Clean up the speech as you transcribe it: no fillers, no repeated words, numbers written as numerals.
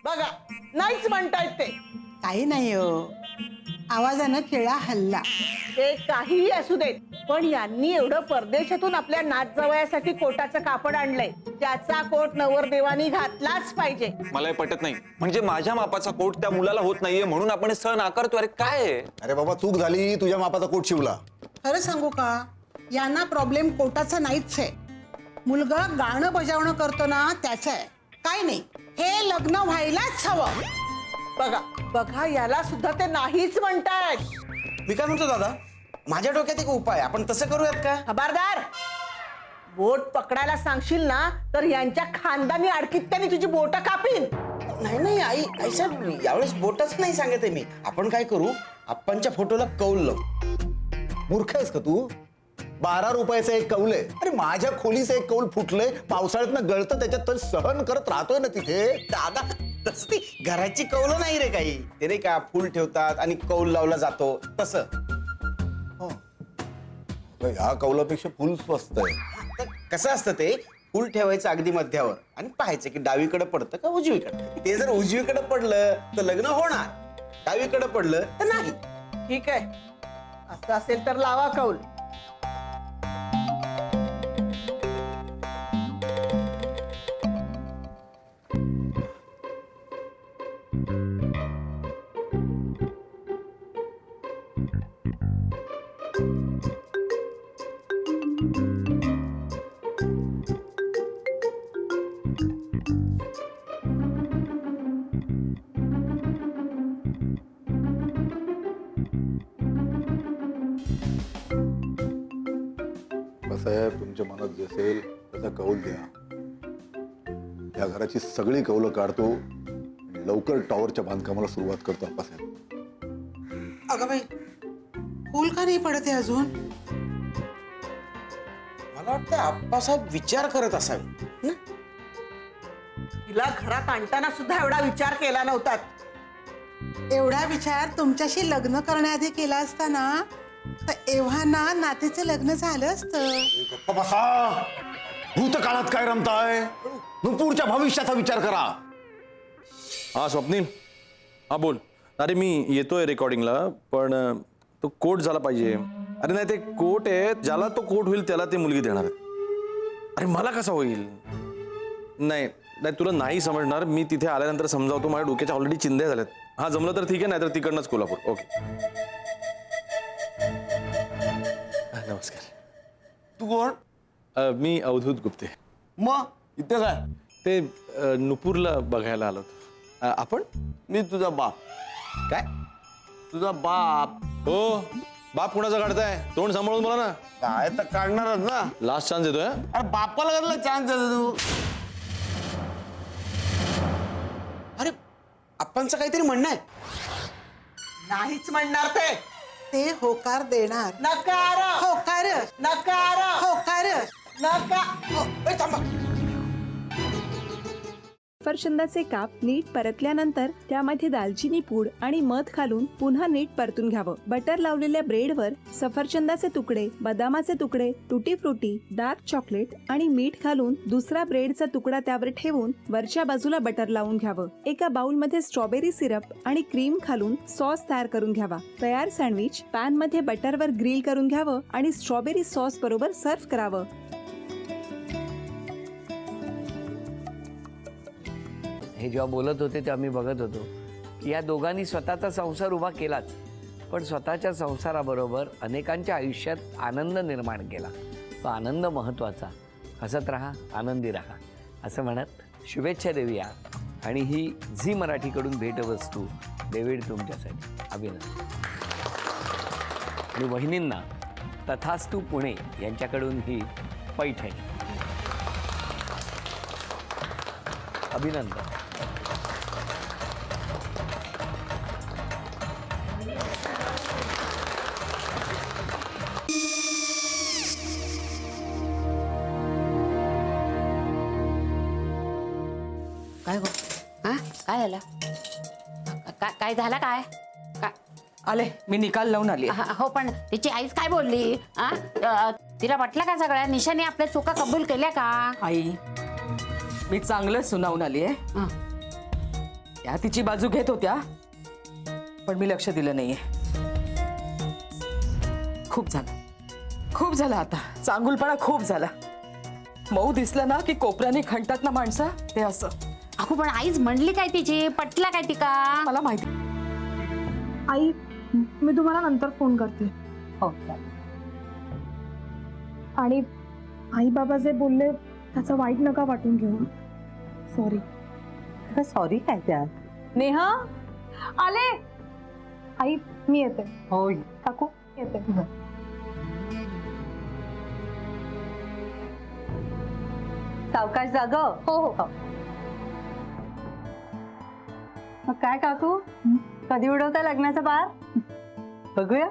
बघा नाहीच म्हणतायत ते. काही नाही हो, आवाजानं खेळा हल्ला. ते काहीही असू देत, पण यांनी एवढं परदेशातून आपल्या नातजावयासाठी कोटाचं कापड आणलंय, त्याचा कोट नवरदेवानी घातलाच पाहिजे. मला हे पटत नाही. म्हणजे माझ्या मापाचा कोट त्या मुलाला होत नाहीये म्हणून आपण हे सण आकारतो. अरे काय आहे? अरे बाबा चूक झाली, तुझ्या मापाचा कोट शिवला. खरं सांगू का, यांना प्रॉब्लेम कोटाचा नाहीच आहे. मुलगा गाणं बजावणं करतो ना त्याचं आहे. काय नाही, हे लग्न व्हायलाच हवं. बघा बघा याला सुद्धा ते नाहीच म्हणतायत. मी काय म्हणतो दादा, माझ्या डोक्यात एक उपाय, आपण तसं करूयात का? खबरदार, बोट पकडायला सांगशील ना तर यांच्या खानदानी अडकित्याने तुझी बोट कापीन. नाही नाही आई, आई साहेब यावेळेस बोटच नाही सांगत आहे मी. आपण काय करू, आप्पांच्या फोटोला कौल लावू. मूर्ख आहेस का तू? 12 रुपयाचं एक कौल आहे. अरे माझ्या खोलीचं एक कौल फुटलंय, पावसाळ्यात गळतं, त्याच्यात तर सहन करत राहतोय ना तिथे. दादा तसं ती घराची कौल नाही रे काही. ते नाही का फुल ठेवतात आणि कौल लावला जातो तसं. ह्या कौलापेक्षा फुल स्वस्त आहे. तर कसं असतं ते, फुल ठेवायचं अगदी मध्यावर आणि पाहायचं की डावीकडे पडतं का उजवीकडे. ते जर उजवीकडे पडलं तर लग्न होणार, डावीकडे पडलं तर नाही. ठीक आहे, असं असेल तर लावा कौल. कसं आहे, तुमच्या मनात जे असेल त्याचा कौल द्या. या घराची सगळी कौलं काढतो आणि लवकर टॉवरच्या बांधकामाला सुरुवात करतो आप्पासाहेब. अगं बाई, फूल का नाही पडत आहे अजून? मला वाटतं आप्पासाहेब विचार करत असावे ना. तिला घरात आणताना सुद्धा एवढा विचार केला नव्हता. एवढा विचार तुमच्याशी लग्न करण्याआधी केला असता ना, तर एव्हाना नातीचं लग्न झालं असतं. गप्पा बसा. भूतकाळात काय रमताय? पुढच्या भविष्याचा विचार करा. हा स्वप्नील, हा बोल. अरे मी येतोय रेकॉर्डिंगला, पण तो कोट झाला पाहिजे. अरे नाही, ते कोट आहे, ज्याला तो कोट होईल त्याला ते मुलगी देणार आहे. अरे मला कसा होईल? नाही नाही, तुला नाही समजणार. मी तिथे आल्यानंतर समजावतो. माझ्या डोक्याच्या ऑलरेडी चिंध्या झाल्यात. हा जमलं तर ठीक आहे, नाहीतर तिकडनंच कोल्हापूर. ओके. नमस्कार. तू कोण? मी अवधूत गुप्ते. मग इथे काय? ते नुपूरला बघायला आलो होतो. आपण? मी तुझा बाप. काय? तुझा बाप. हो, बाप कुणाचा काढताय? तोंड सांभाळून बोला ना. काय तर काढणारच ना. लास्ट चान्स देतोय. अरे बापाला कसला चान्स देतो तू? अरे आप्पांचं काहीतरी म्हणणं आहे. नाहीच म्हणणार ते. ते होकार देणार. नकार होकार, नकार होकार. नका. ए, थांबा. सफरचंदाचे काप नीट परतल्यानंतर त्यामध्ये दालचिनी पूड आणि मध घालून पुन्हा नीट परतून घ्यावं. बटर लावलेल्या ब्रेडवर सफरचंदाचे तुकडे, बदामाचे तुकडे, टुटी फ्रुटी, डार्क चॉकलेट आणि मीठ घालून दुसरा ब्रेडचा तुकडा त्यावर ठेवून वरच्या बाजूला बटर लावून घ्यावं. एका बाउलमध्ये स्ट्रॉबेरी सिरप आणि क्रीम घालून सॉस तयार करून घ्यावा. तयार सँडविच पॅन मध्ये बटरवर ग्रिल करून घ्यावं आणि स्ट्रॉबेरी सॉस बरोबर सर्व्ह करावं. हे जेव्हा बोलत होते तेव्हा मी बघत होतो की या दोघांनी स्वतःचा संसार उभा केलाच, पण स्वतःच्या संसाराबरोबर अनेकांच्या आयुष्यात आनंद निर्माण केला. तो आनंद महत्त्वाचा. हसत राहा, आनंदी राहा असं म्हणत शुभेच्छा देऊया. आणि ही झी मराठीकडून भेटवस्तू डेव्हिड तुमच्यासाठी. अभिनंदन. आणि वहिनींना तथास्तू पुणे यांच्याकडून ही पैठणी. अभिनंदन. काय गो? हा काय झालं? काय झालं? काय काय आले, मी निकाल लावून आली. हो, पण तिची आईच काय बोलली? तिला वाटलं का सगळ्या निशाने आपल्या चुका कबूल केल्या का? आई, मी चांगलं सुनावून आली आहे. त्या तिची बाजू घेत होत्या, पण मी लक्ष दिलं नाहीये. खूप झालं आता. चांगुलपणा खूप झाला. मऊ दिसलं ना की कोपऱ्याने खणतात ना माणसं, ते असं. अगो पण आईच म्हणली काय तिची, पटला काय तिका? मला माहिती. आई, मी तुम्हाला नंतर फोन करते. हो. आणि आई बाबा जे बोलले त्याचं वाईट नका वाटून घेऊ. सॉरी. सॉरी काय त्या? नेहा आले. आई मी येते. हो. काकू येते. सावकाश जाग. हो हो. मग काय काकू, कधी उडवता लग्नाचा बार? बघूया.